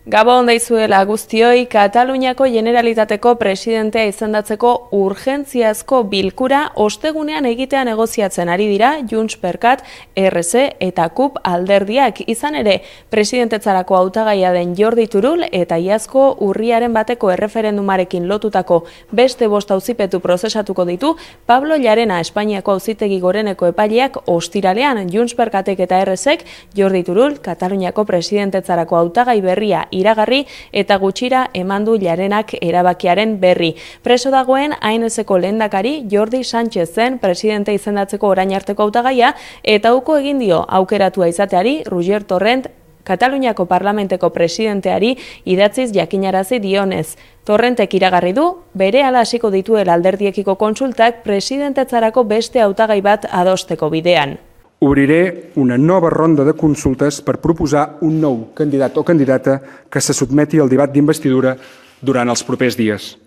Gabon deizuela guztioi, Kataluniako Generalitateko presidentea izendatzeko urgentziazko bilkura ostegunean egitea negoziatzen ari dira Junts per Cat, RC eta CUP alderdiak. Izan ere, presidentetzarako hautagaia den Jordi Turull eta iazko urriaren bateko erreferendumarekin lotutako beste 5 auzipetu prozesatuko ditu Pablo Llarena Espainiako Auzitegi Goreneko epaileak ostiralean. Junts per Catek eta RCek Jordi Turull Kataluniako presidentetzarako hautagai berria iragarri eta gutxira emandu Llarenak erabakiaren berri. Preso dagoen ANSeko lehendakari Jordi Sánchez zen presidente izendatzeko orain arteko hautagaia eta uko egin dio aukeratua izateari Roger Torrent Kataluniako parlamenteko presidenteari idatziz jakinarazi dionez. Torrentek iragarri du, berehala hasiko dituela alderdiekiko kontsultak presidentetzarako beste hautagai bat adosteko bidean. Obriré una nova ronda de consultes per proposar un nou candidat o candidata que se sotmeti al debat d'investidura durant els propers dies.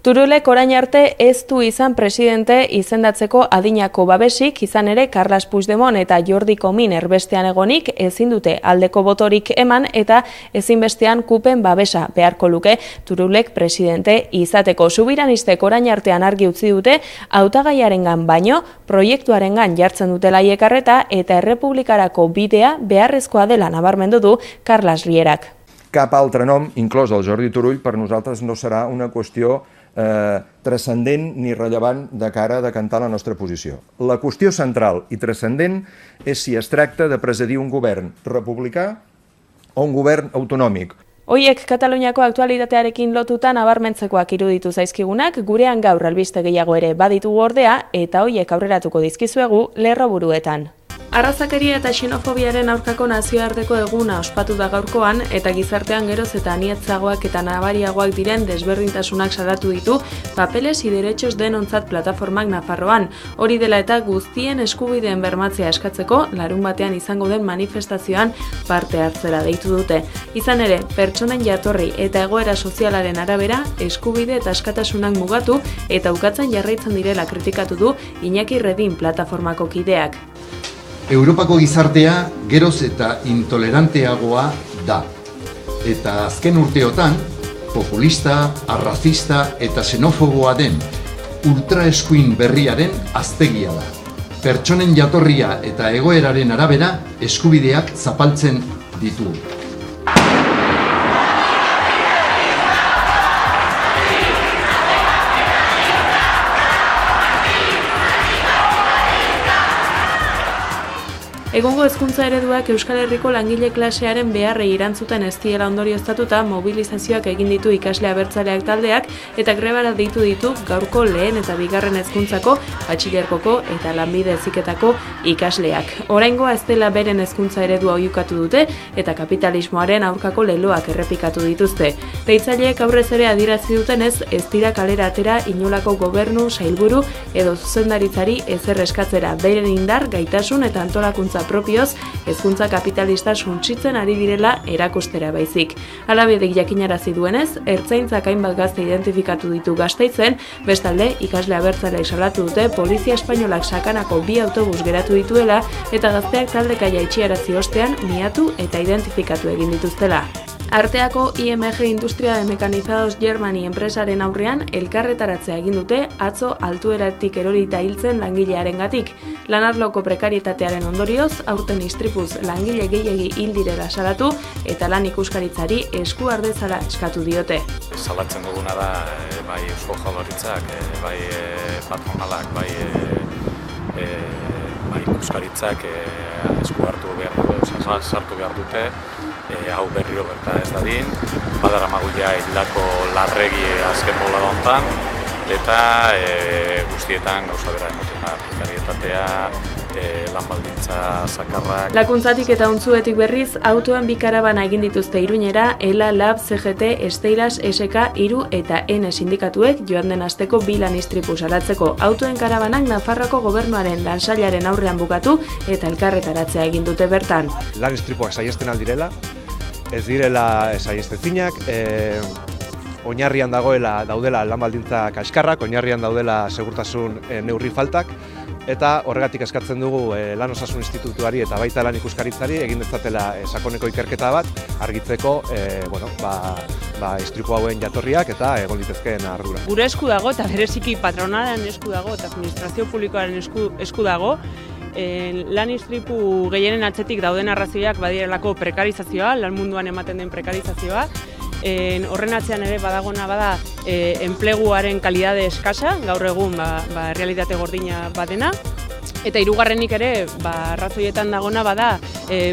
Turullek orain arte ez du izan presidente izendatzeko adinako babesik, izan ere Carles Puigdemont eta Jordi Comín erbestean egonik ezin dute aldeko botorik eman eta ezinbestean CUPen babesa beharko luke Turullek presidente izateko. Subiranistek orain artean argi utzi dute hautagaiarengan baino proiektuarengan jartzen dutela iekarreta eta errepublikarako bidea beharrezkoa dela nabarmendu du Carles Rierak. Cap altre nom, inclòs el Jordi Turull, per nosaltres no serà una qüestió transcendent ni rellevant de cara a decantar la nostra posició. La qüestió central i transcendent és si es tracta de presidir un govern republicà o un govern autonòmic. Hoiek Kataluniako aktualitatearekin lotuta nabarmentzekoak iruditu zaizkigunak, gurean gaur albiste gehiago ere baditugu ordea eta hoiek aurreratuko dizkizuegu lerroburuetan. Arrazakeria eta xenofobiaren aurkako nazioarteko eguna ospatu da gaurkoan eta gizartean geroz eta anietzagoak eta nabariagoak diren desberdintasunak salatu ditu Papeles y Derechos denontzat plataformak Nafarroan. Hori dela eta guztien eskubideen bermatzea eskatzeko larunbatean izango den manifestazioan parte hartzera deitu dute. Izan ere, pertsonen jatorri eta egoera sozialaren arabera eskubide eta askatasunak mugatu eta ukatzen jarraitzen direla kritikatu du Iñaki Redin plataformako kideak. Europako gizartea geroz eta intoleranteagoa da. Eta azken urteotan, populista, arrazista eta xenofoboa den ultraeskuin berriaren aztegia da. Pertsonen jatorria eta egoeraren arabera eskubideak zapaltzen ditu. Egungo hezkuntza ereduak Euskal Herriko langile klasearen beharrei erantzuten ez diela ondorioztatuta mobilizazioak egin ditu ikasle abertzaleak taldeak eta grebara deitu ditu gaurko lehen eta bigarren hezkuntzako, batxilergoko eta lanbide heziketako ikasleak. Oraingoa ez dela beren hezkuntza eredua oihukatu dute eta kapitalismoaren aurkako leloak errepikatu dituzte. Deitzaileek aurrez ere adierazi dutenez ez dira kalera atera inolako gobernu, sailburu edo zuzendaritzari ezer eskatzera beren indar, gaitasun eta antolakuntza propioz, hezkuntza kapitalista suntsitzen ari direla erakustera baizik. Halabedik jakinarazi duenez, ertzaintzak hainbat gazte identifikatu ditu Gasteizen, bestalde ikasle abertzaleek salatu dute polizia espainolak sakanako 2 autobus geratu dituela eta gazteak taldeka jaitxiarazi ostean miatu eta identifikatu egin dituztela. Arteako IMG Industria de Mecanizados Germany enpresaren aurrean elkarretaratzea egin dute atzo altueratik erorita hiltzen langilearengatik. Lanarloko prekarietatearen ondorioz, aurten istripuz langile gehiegi hil direla salatu eta lan ikuskaritzari esku ardezala eskatu diote. Salatzen duguna da bai Eusko Jaurlaritzak, bai patronalak, bai ikuskaritzak esku hartu behar sartu behar dute. Hau berriro berta ez dadin, badaramagu ja hildako larregi azken bolada hontan, eta guztietan gauza bera emoten da, prekarietatea, lan baldintza zakarrak. Lakuntzatik eta untzuetik berriz, autoen bi karabana egin dituzte Iruñera, ELA, LAB, CGT, Esteilas, SK, Iru eta N sindikatuek joan den asteko 2 lan istripu salatzeko. Autoen karabanak Nafarroako gobernuaren lansailaren aurrean bukatu eta elkarretaratzea egin dute bertan. Lan istripuak saihesten aldirela, ez direla saihestenzinak, oinarrian daudela lan baldintza kaskarrak, oinarrian daudela segurtasun neurri faltak, eta horregatik eskatzen dugu Lan Osasun Institutuari eta baita Lan Ikuskaritzari egin dezatela sakoneko ikerketa bat argitzeko istripu hauen jatorriak eta egon litezkeen ardura. Gure esku dago eta bereziki patronalaren esku dago eta administrazio publikoaren esku dago. Lan istripu gehienen atzetik dauden arrazoiak badirelako prekarizazioa, lan munduan ematen den prekarizazioa. Horren atzean ere badagona bada enpleguaren kalidade eskasa, gaur egun realitate gordina badena. Eta hirugarrenik ere, arrazoietan dagona bada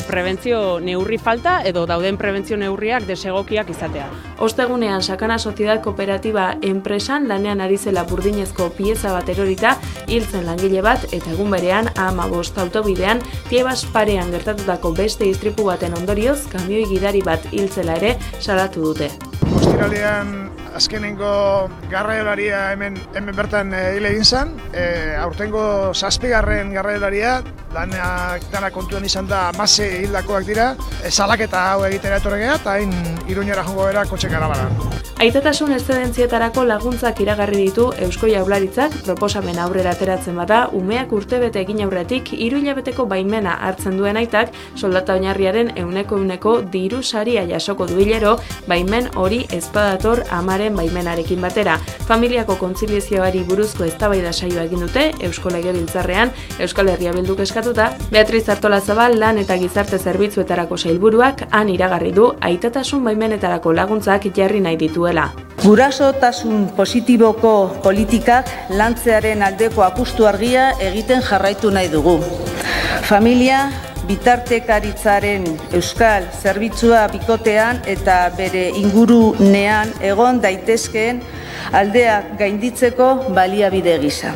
prebentzio neurri falta edo dauden prebentzio neurriak desegokiak izatea. Ostegunean Sakana Soziedad Kooperatiba enpresan lanean ari zela burdinezko pieza bat erorita hiltzen langile bat eta egun berean A15 autobidean Tiebas parean gertatutako beste istripu baten ondorioz kamioi gidari bat hiltzela ere salatu dute. Ostiralean azkenengo garraiolaria hemen bertan hil egin zen, aurtengo 7. garraiolaria, dana kontuan izan da 16 hildakoak dira, salaketa hau egitera etorregea eta hain Iruñera joango gara kotxe karabanan. Aitatasun eszedentzietarako laguntzak iragarri ditu Eusko Jaurlaritzak proposamen aurrera ateratzen bada umeak urtebete egin aurretik 3 hilabeteko baimena hartzen duen aitak soldata oinarriaren 100% diru saria jasoko duilero baimen hori ezpadator amaren baimenarekin batera. Familiako kontziliazioari buruzko eztabaida saioa egin dute Eusko Legebiltzarrean Euskal Herria Bilduk eskatuta, Beatriz Artolazabal Lan eta Gizarte Zerbitzuetarako sailburuak han iragarri du aitatasun baimenetarako laguntzak jarri nahi dituela. Gurasotasun positiboko politikak lantzearen aldeko apustu argia egiten jarraitu nahi dugu. Familia bitartekaritzaren euskal zerbitzua bikotean eta bere ingurunean egon daitezkeen aldeak gainditzeko baliabide gisa.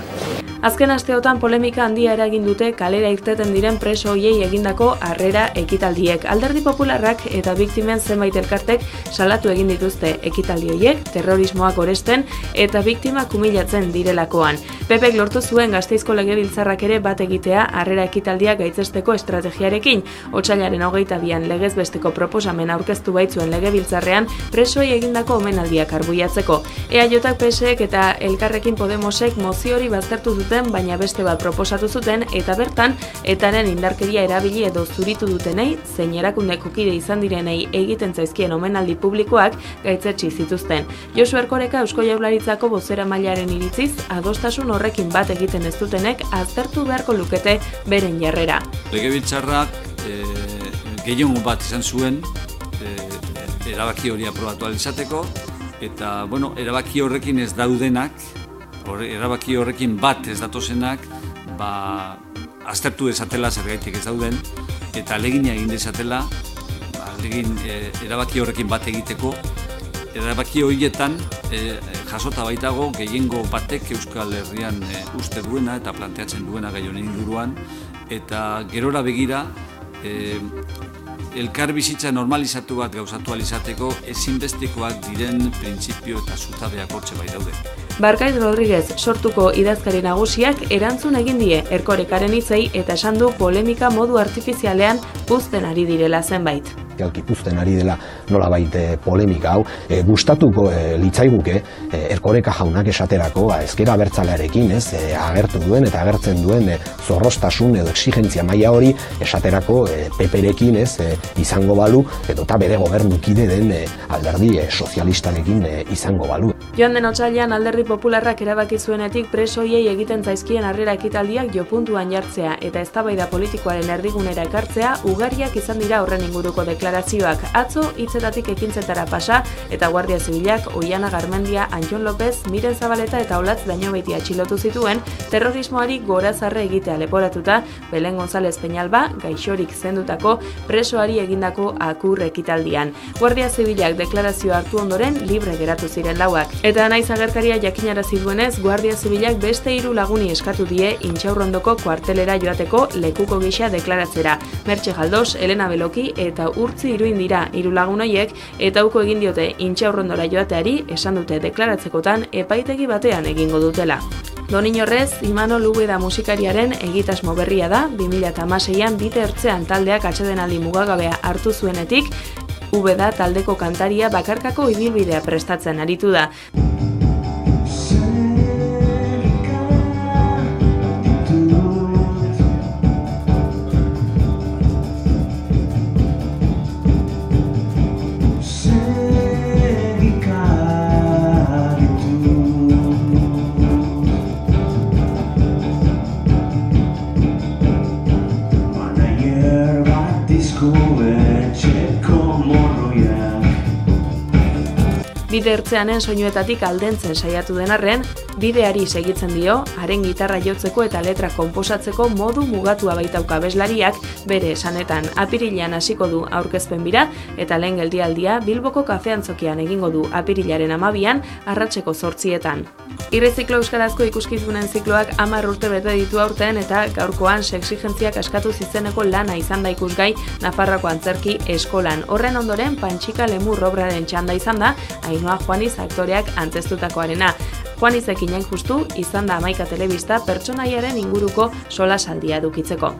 Azken asteotan polemika handia eragin dute kalera irteten diren preso hoiei egindako harrera ekitaldiek. Alderdi Popularrak eta biktimen zenbait elkartek salatu egin dituzte ekitaldi horiek terrorismoak oresten eta biktimak humilatzen direlakoan. PPek lortu zuen Gasteizko Legebiltzarrak ere bat egitea harrera ekitaldiak gaitzesteko estrategiarekin. Otsailaren 22an legez besteko proposamen aurkeztu baitzuen Legebiltzarrean presoei egindako omenaldiak arbuiatzeko. EAJak, PSek eta Elkarrekin Podemosek mozio hori baztertu duten, baina beste bat proposatu zuten eta bertan etaren indarkeria erabili edo zuritu dutenei zein erakundeko kide izan direnei egiten zaizkien omenaldi publikoak gaitzetsi zituzten. Josu Erkoreka Eusko Jaurlaritzako bozeramailaren iritziz adostasun horrekin bat egiten ez dutenek aztertu beharko lukete beren jarrera. Legebiltzarrak gehiengo bat izan zuen erabaki hori aprobatu ahal izateko eta erabaki horrekin ez daudenak, erabaki horrekin bat ez datozenak, aztertu dezatela zergaitik ez dauden, eta ahalegina egin dezatela, erabaki horrekin bat egiteko, erabaki horietan jasota baitago gehiengo batek Euskal Herrian uste duena eta planteatzen duena gai honen inguruan, eta gerora begira, elkar bizitza normalizatu bat gauzatu alizateko ezinbestekoak diren printzipio eta zutabeak hortxe bai daude. Barkaiz Rodríguez sortuko idazkari nagusiak erantzun egin die Erkorekaren hitzei eta esan du polemika modu artifizialean puzten ari direla zenbait. Puzten ari dela nolabait polemika hau, gustatuko litzaiguke Erkoreka jaunak esaterako ezker abertzalearekin agertu duen eta agertzen duen zorroztasun edo exigentzia maila hori esaterako PPrekin izango balu edota bere gobernukide den alderdi sozialistarekin izango balu. Joan den otsailean Alderdi Popularrak erabaki zuenetik presoiei egiten zaizkien harrera ekitaldiak jopuntuan jartzea eta eztabaida politikoaren erdigunera ekartzea ugariak izan dira horren inguruko deklarazioak. Atzo hitzetatik ekintzetara pasa eta Guardia Zibilak Oiana Garmendia, Antxon López, Miren Zabaleta eta Olatz Dañobeiti atxilotu zituen terrorismoari gorazarre egitea leporatuta Belen González Peñalba gaixorik zendutako presoari egindako akur ekitaldian. Guardia Zibilak deklarazioa hartu ondoren libre geratu ziren lauak. Eta naiz agerkaria jakinarazi duenez, Guardia Zibilak beste 3 laguni eskatu die Intxaurrondoko kuartelera joateko lekuko gisa deklaratzera. Mertxe Galdos, Elena Beloki eta Urtzi Iruin dira 3 lagun horiek eta uko egin diote Intxaurrondora joateari esan dute deklaratzekotan epaitegi batean egingo dutela. Donin horrez, Imanol Ubeda musikariaren egitasmo berria da, 2016an Bite Ertzean taldeak atsedenaldi mugagabea hartu zuenetik, Ubeda taldeko kantaria bakarkako ibilbidea prestatzen aritu da. etxeko morroiak. Bide ertzeanen soinuetatik aldentzen saiatu den arren, bideari segitzen dio, haren gitarra jotzeko eta letra konposatzeko modu mugatua baitauka abeslariak, bere esanetan apirilean hasiko du aurkezpen bira, eta lehen geldialdia Bilboko kafeantzokian egingo du apirilaren 12an, arratseko 8etan. Irreziklo euskarazko ikuskizunen zikloak 10 urte bete ditu aurten eta gaurkoan sexigentziak askatu zizeneko lana izan da ikusgai Nafarroako antzerki eskolan. Horren ondoren Pantxika Lemur obraren txanda izan da, Ainhoa Juaniz aktoreak antzeztutakoarena. Juanizekin hain justu izan da 11 telebista pertsonaiaren inguruko solasaldia edukitzeko.